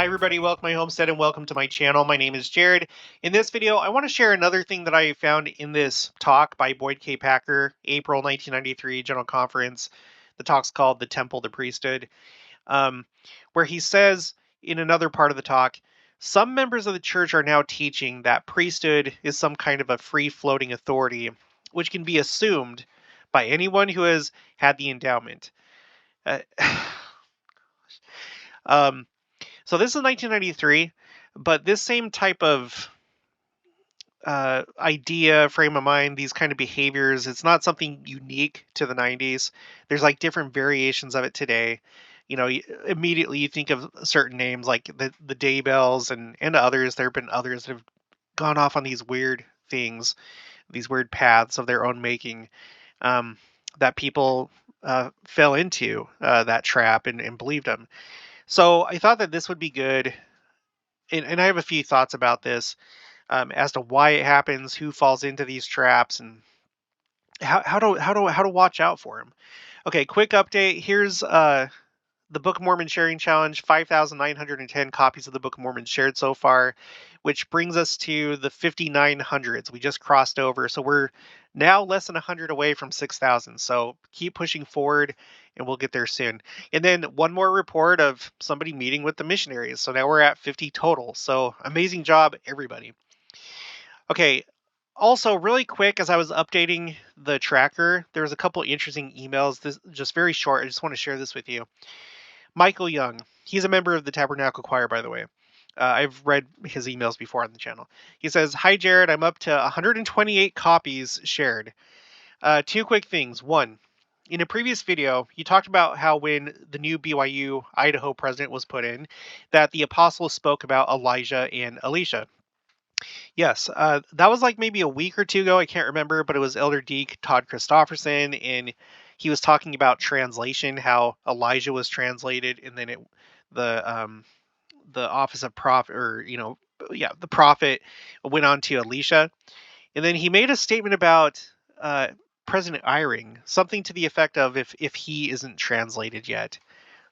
Hi everybody, welcome to my homestead and welcome to my channel. My name is Jared. In this video, I want to share another thing that I found in this talk by Boyd K. Packer, April 1993 General Conference. The talk's called The Temple, the Priesthood, where he says in another part of the talk, some members of the church are now teaching that priesthood is some kind of a free-floating authority, which can be assumed by anyone who has had the endowment. So this is 1993, but this same type of idea, frame of mind, these kind of behaviors, it's not something unique to the 90s. There's like different variations of it today. You know, immediately you think of certain names like the Daybells and others. There have been others that have gone off on these weird things, these weird paths of their own making, that people fell into that trap and believed them. So I thought that this would be good, and I have a few thoughts about this, as to why it happens, who falls into these traps, and how to watch out for them. Okay, quick update. Here's the Book of Mormon Sharing Challenge. 5,910 copies of the Book of Mormon shared so far, which brings us to the 5,900s. We just crossed over, so we're now less than 100 away from 6,000. So keep pushing forward, and we'll get there soon. And then one more report of somebody meeting with the missionaries. So now we're at 50 total. So amazing job, everybody. Okay. Also, really quick, as I was updating the tracker, there was a couple interesting emails. This just very short. I just want to share this with you. Michael Young, he's a member of the Tabernacle Choir, by the way. I've read his emails before on the channel. He says, "Hi, Jared. I'm up to 128 copies shared. Two quick things. One, in a previous video, you talked about how when the new BYU Idaho president was put in, that the apostles spoke about Elijah and Elisha. Yes, that was like maybe a week or two ago. I can't remember, but it was Elder Deke Todd Christofferson, and he was talking about translation, how Elijah was translated, and then the office of prophet, or the prophet went on to Elisha, and then he made a statement about President Eyring, something to the effect of if he isn't translated yet.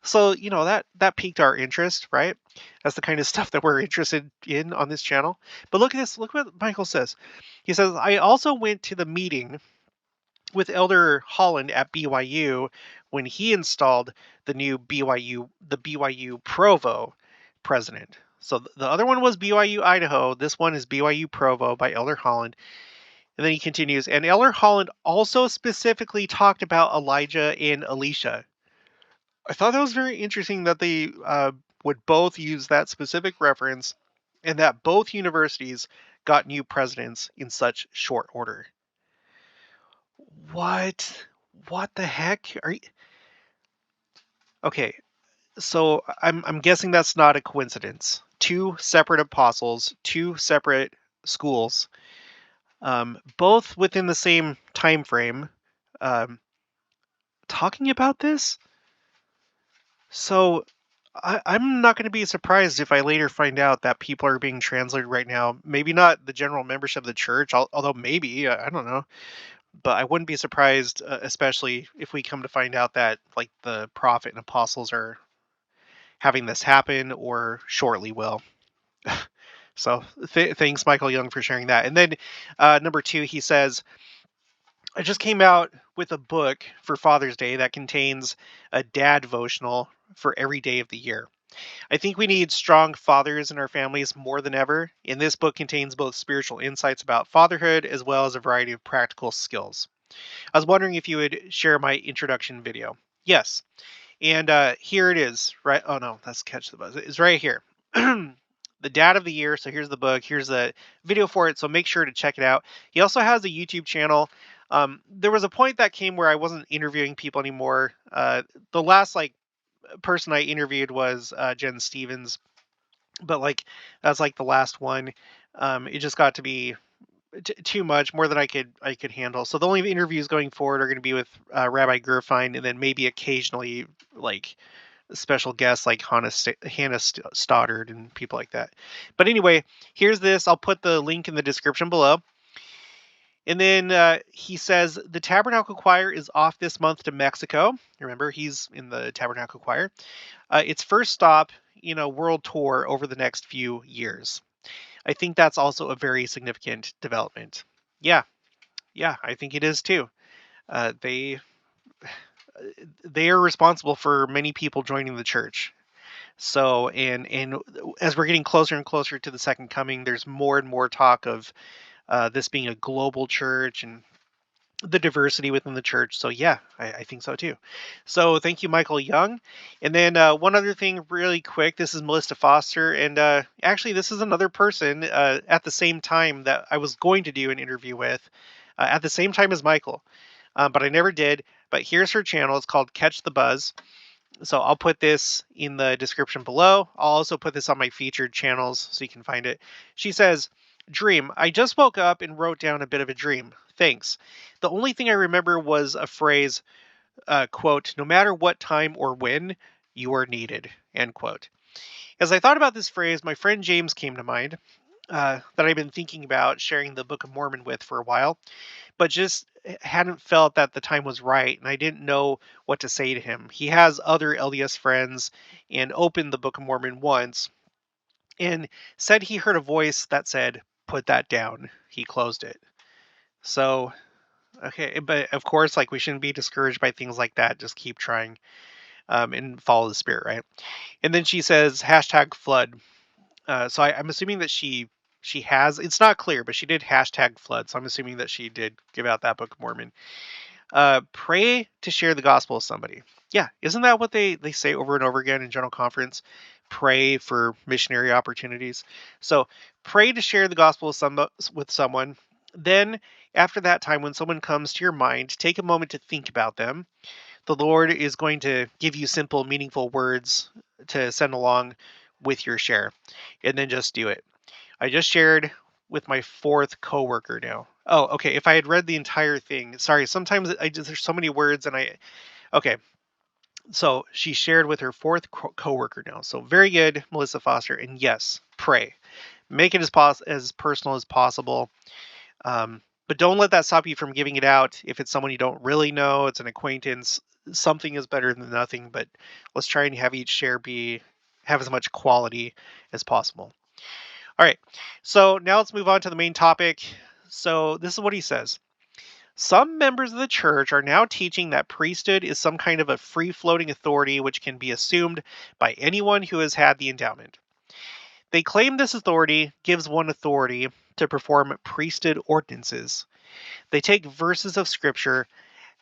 So, that piqued our interest, right? That's the kind of stuff that we're interested in on this channel. But look at this. Look what Michael says. He says, "I also went to the meeting with Elder Holland at BYU when he installed the new BYU Provo president." So the other one was BYU Idaho. This one is BYU Provo by Elder Holland. And then he continues, "And Elder Holland also specifically talked about Elijah and Elisha." I thought that was very interesting that they would both use that specific reference, and that both universities got new presidents in such short order. What? What the heck? Are you... Okay, so I'm guessing that's not a coincidence. Two separate apostles, two separate schools, both within the same time frame, talking about this. So I'm not going to be surprised if I later find out that people are being translated right now. Maybe not the general membership of the church, although maybe, I don't know. But I wouldn't be surprised, especially if we come to find out that like the prophet and apostles are having this happen or shortly will. So thanks, Michael Young, for sharing that. And then number two, he says, "I just came out with a book for Father's Day that contains a dad devotional for every day of the year. I think we need strong fathers in our families more than ever, and this book contains both spiritual insights about fatherhood as well as a variety of practical skills. I was wondering if you would share my introduction video." Yes, and here it is. Right? Oh no, that's Catch the Buzz. It's right here. The Dad of the Year. So here's the book. Here's the video for it. So make sure to check it out. He also has a YouTube channel. There was a point that came where I wasn't interviewing people anymore. The last person I interviewed was Jen Stevens, but that's like the last one. It just got to be too much, more than I could handle. So the only interviews going forward are going to be with Rabbi Gerfine, and then maybe occasionally like special guests like Hannah Stoddard and people like that. But anyway, here's this. I'll put the link in the description below. And then he says, "The Tabernacle Choir is off this month to Mexico." Remember, he's in the Tabernacle Choir. Its first stop world tour over the next few years. I think that's also a very significant development. Yeah, yeah, I think it is too. Uh, they they are responsible for many people joining the church. So, and as we're getting closer and closer to the second coming, there's more and more talk of this being a global church and the diversity within the church. So yeah, I think so too. So thank you, Michael Young. And then one other thing, really quick. This is Melissa Foster, and actually, this is another person at the same time that I was going to do an interview with, at the same time as Michael, but I never did. But here's her channel. It's called Catch the Buzz. So I'll put this in the description below. I'll also put this on my featured channels so you can find it. She says, "Dream, I just woke up and wrote down a bit of a dream. Thanks. The only thing I remember was a phrase, quote, no matter what time or when, you are needed," end quote. As I thought about this phrase, my friend James came to mind, that I've been thinking about sharing the Book of Mormon with for a while, but just hadn't felt that the time was right, and I didn't know what to say to him. He has other LDS friends and opened the Book of Mormon once and said he heard a voice that said, "Put that down." He closed it. So, okay, but of course, like we shouldn't be discouraged by things like that. Just keep trying, and follow the spirit, right? And then she says, hashtag flood. So I'm assuming that she has. It's not clear, but she did hashtag flood. So I'm assuming that she did give out that Book of Mormon. Pray to share the gospel with somebody. Yeah, isn't that what they say over and over again in General Conference? Pray for missionary opportunities. So pray to share the gospel with someone. Then after that time, when someone comes to your mind, take a moment to think about them. The Lord is going to give you simple, meaningful words to send along with your share, and then just do it. I just shared with my fourth coworker now. Oh, okay. If I had read the entire thing, sorry. Sometimes there's so many words, and okay. So she shared with her fourth coworker now. So very good, Melissa Foster. And yes, pray. Make it as personal as possible. But don't let that stop you from giving it out. If it's someone you don't really know, it's an acquaintance. Something is better than nothing. But let's try and have each share have as much quality as possible. All right, so now let's move on to the main topic. So this is what he says. Some members of the church are now teaching that priesthood is some kind of a free-floating authority which can be assumed by anyone who has had the endowment. They claim this authority gives one authority to perform priesthood ordinances. They take verses of scripture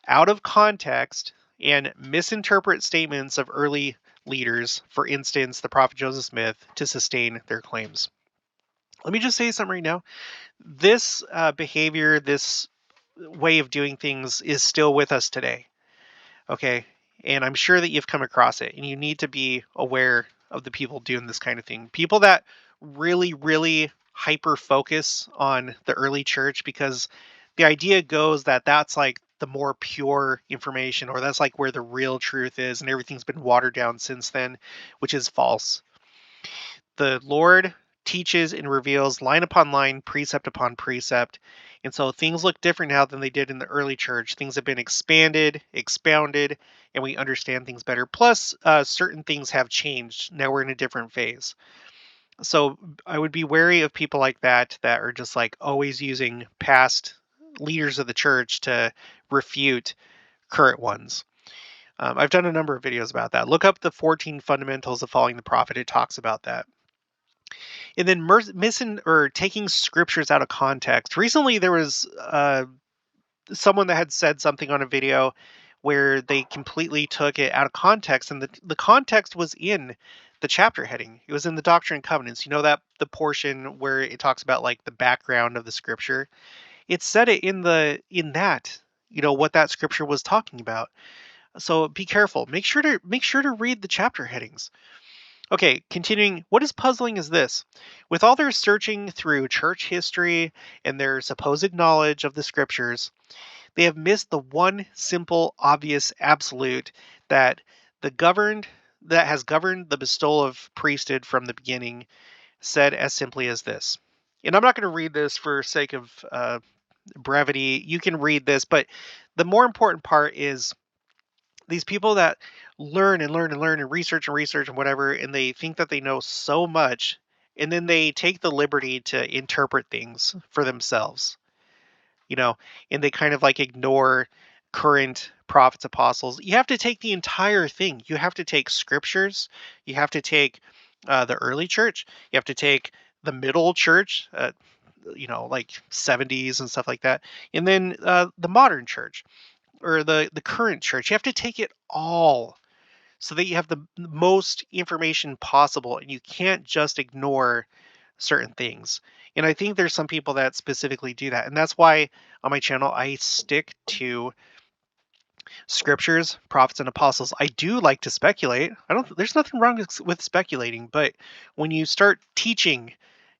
out of context and misinterpret statements of early leaders, for instance, the prophet Joseph Smith, to sustain their claims. Let me just say something right now. This behavior, this way of doing things is still with us today. Okay. And I'm sure that you've come across it, and you need to be aware of the people doing this kind of thing. People that really, really hyper focus on the early church, because the idea goes that that's like the more pure information, or that's like where the real truth is, and everything's been watered down since then, which is false. The Lord teaches and reveals line upon line, precept upon precept. And so things look different now than they did in the early church. Things have been expanded, expounded, and we understand things better. Plus, certain things have changed. Now we're in a different phase. So I would be wary of people like that are just like always using past leaders of the church to refute current ones. I've done a number of videos about that. Look up the 14 fundamentals of following the prophet. It talks about that. And then missing or taking scriptures out of context. Recently, there was someone that had said something on a video where they completely took it out of context, and the context was in the chapter heading. It was in the Doctrine and Covenants. You know, that the portion where it talks about like the background of the scripture. It said it in that, what that scripture was talking about. So be careful. Make sure to read the chapter headings. Okay, continuing, what is puzzling is this. With all their searching through church history and their supposed knowledge of the scriptures, they have missed the one simple, obvious absolute that has governed the bestowal of priesthood from the beginning, said as simply as this. And I'm not going to read this for sake of brevity. You can read this, but the more important part is these people that learn and learn and learn and research and whatever, and they think that they know so much, and then they take the liberty to interpret things for themselves, you know, and they kind of like ignore current prophets, apostles. You have to take the entire thing. You have to take scriptures. You have to take the early church. You have to take the middle church, like 70s and stuff like that. And then the modern church or the current church. You have to take it all so that you have the most information possible, and you can't just ignore certain things. And I think there's some people that specifically do that. And that's why on my channel I stick to scriptures, prophets and apostles. I do like to speculate. I don't There's nothing wrong with speculating, but when you start teaching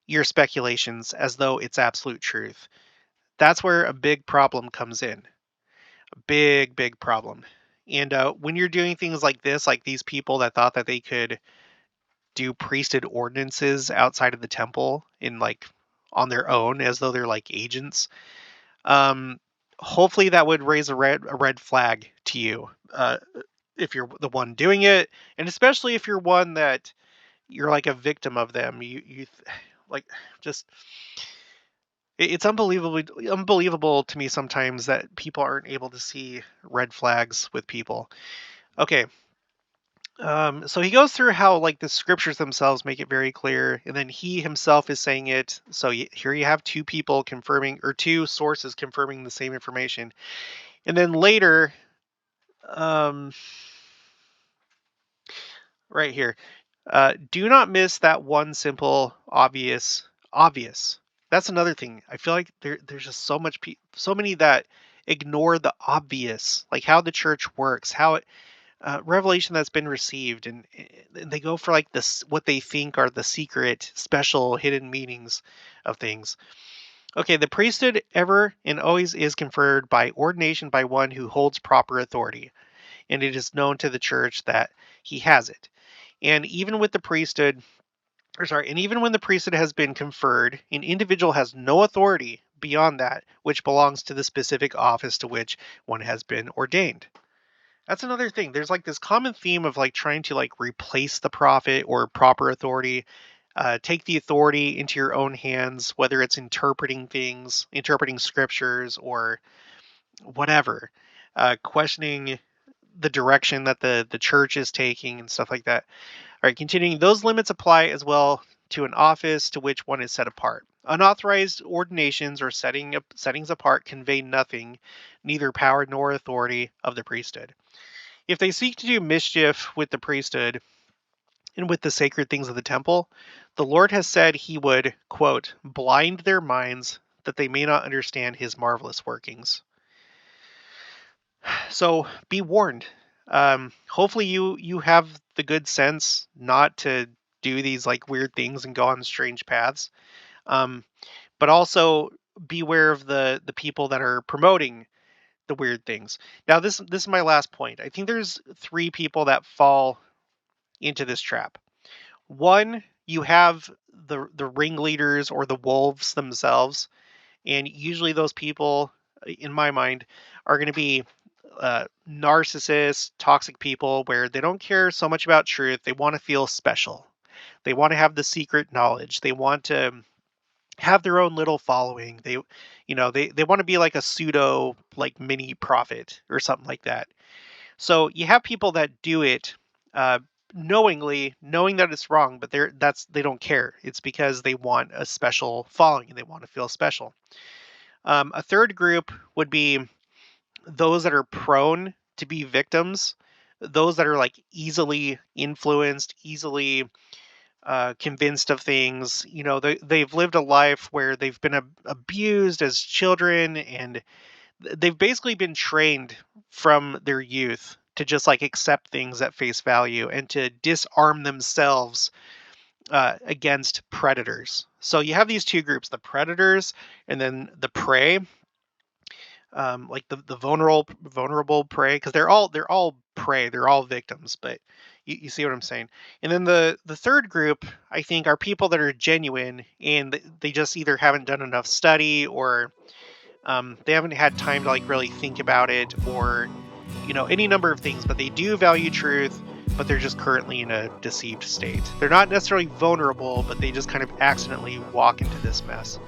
your speculations as though it's absolute truth, that's where a big problem comes in. A big problem. And when you're doing things like this, like these people that thought that they could do priesthood ordinances outside of the temple in like on their own as though they're like agents, um hopefully that would raise a red flag to you, if you're the one doing it, and especially if you're one that you're like a victim of them. Like, just it's unbelievable to me sometimes that people aren't able to see red flags with people. Okay. So he goes through how like the scriptures themselves make it very clear, and then he himself is saying it. So here you have two people confirming, or two sources confirming the same information, and then later, um, right here, do not miss that one simple, obvious. That's another thing. I feel like there's just so many that ignore the obvious, like how the church works, how it revelation that's been received, and they go for like this what they think are the secret special hidden meanings of things. Okay, the priesthood ever and always is conferred by ordination by one who holds proper authority, and it is known to the church that he has it. And even with the priesthood, and even when the priesthood has been conferred, an individual has no authority beyond that which belongs to the specific office to which one has been ordained. That's another thing. There's like this common theme of like trying to like replace the prophet or proper authority, take the authority into your own hands, whether it's interpreting things, interpreting scriptures, or whatever, questioning the direction that the church is taking and stuff like that. All right, continuing. Those limits apply as well to an office to which one is set apart. Unauthorized ordinations or settings apart convey nothing, neither power nor authority of the priesthood. If they seek to do mischief with the priesthood and with the sacred things of the temple, the Lord has said he would, quote, blind their minds that they may not understand his marvelous workings. So be warned. Hopefully you have the good sense not to do these like weird things and go on strange paths. Um, but also beware of the people that are promoting the weird things. Now this is my last point. I think there's three people that fall into this trap. One, you have the ringleaders or the wolves themselves, and usually those people, in my mind, are going to be narcissists, toxic people where they don't care so much about truth. They want to feel special. They want to have the secret knowledge. They want to have their own little following. They want to be like a pseudo like mini prophet or something like that. So you have people that do it uh, knowing that it's wrong, but they don't care. It's because they want a special following and they want to feel special. A third group would be those that are prone to be victims, those that are like easily influenced, easily convinced of things. They've lived a life where they've been abused as children, and they've basically been trained from their youth to just like accept things at face value and to disarm themselves against predators. So you have these two groups, the predators and then the prey, like the vulnerable prey, because they're all prey, they're all victims, but you see what I'm saying. And then the third group, I think, are people that are genuine and they just either haven't done enough study, or they haven't had time to like really think about it, or any number of things, but they do value truth, but they're just currently in a deceived state. They're not necessarily vulnerable, but they just kind of accidentally walk into this mess.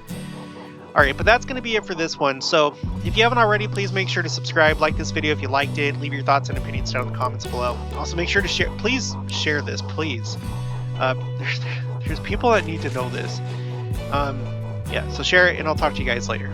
All right, but that's going to be it for this one. So if you haven't already, please make sure to subscribe, like this video if you liked it, leave your thoughts and opinions down in the comments below. Also, make sure to share. Please share this, please. There's people that need to know this. Yeah, so share it, and I'll talk to you guys later.